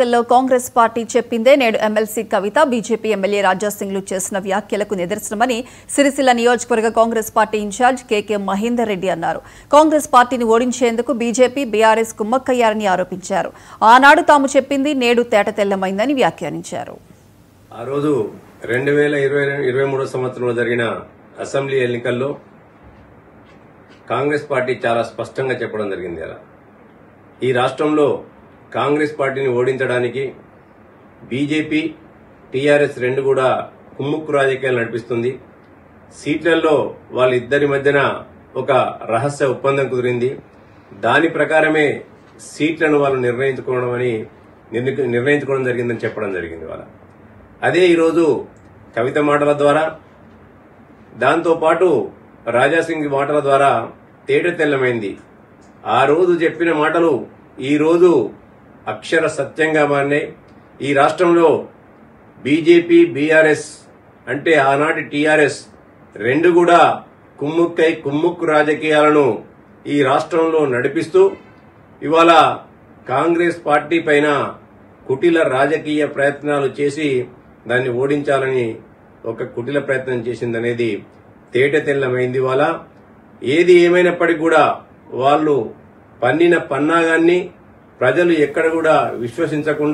ఎన్నికల్లో కాంగ్రెస్ పార్టీ చెప్పిందే నేడు ఎమ్మెల్సీ కవిత, బీజేపీ ఎమ్మెల్యే రాజాసింగ్లు చేసిన వ్యాఖ్యలకు నిదర్శనమని సిరిసిల్ల నియోజకవర్గ కాంగ్రెస్ పార్టీ ఇన్ఛార్జ్ కేకే మహేందర్ రెడ్డి అన్నారు. కాంగ్రెస్ పార్టీని ఓడించేందుకు బీజేపీ, బీఆర్ఎస్ కుమ్మక్కయ్యారని ఆరోపించారు. ఆనాడు తాము చెప్పింది నేడు తేటతెల్లమైందని వ్యాఖ్యానించారు. ఆ రోజు 2023 సంవత్సరంలో జరిగిన అసెంబ్లీ ఎన్నికల్లో కాంగ్రెస్ పార్టీ చాలా స్పష్టంగా చెప్పడం జరిగింది. అలా ఈ రాష్ట్రంలో కాంగ్రెస్ పార్టీని ఓడించడానికి బీజేపీ, టీఆర్ఎస్ రెండు కూడా కుమ్ముక్కు రాజకీయాలు నడిపిస్తుంది. సీట్లలో వాళ్ళిద్దరి మధ్యన ఒక రహస్య ఒప్పందం కుదిరింది. దాని ప్రకారమే సీట్లను వాళ్ళు నిర్ణయించుకోవడం జరిగిందని చెప్పడం జరిగింది. వాళ్ళ అదే ఈరోజు కవిత మాటల ద్వారా, దాంతోపాటు రాజాసింగ్ మాటల ద్వారా తేటతెల్లమైంది. ఆ రోజు చెప్పిన మాటలు ఈ రోజు అక్షర సత్యంగా మారినాయి. ఈ రాష్ట్రంలో బీజేపీ, బీఆర్ఎస్ అంటే ఆనాటి టీఆర్ఎస్ రెండు కూడా కుమ్ముక్కు రాజకీయాలను ఈ రాష్ట్రంలో నడిపిస్తూ ఇవాళ కాంగ్రెస్ పార్టీ పైన కుటిల రాజకీయ ప్రయత్నాలు చేసి దాన్ని ఓడించాలని ఒక కుటిల ప్రయత్నం చేసిందనేది తేటతెల్లమైంది. ఇవాళ ఏది ఏమైనప్పటికీ కూడా వాళ్ళు పన్నిన పన్నాగాన్ని ప్రజలు ఎక్కడ కూడా విశ్వసించకుండా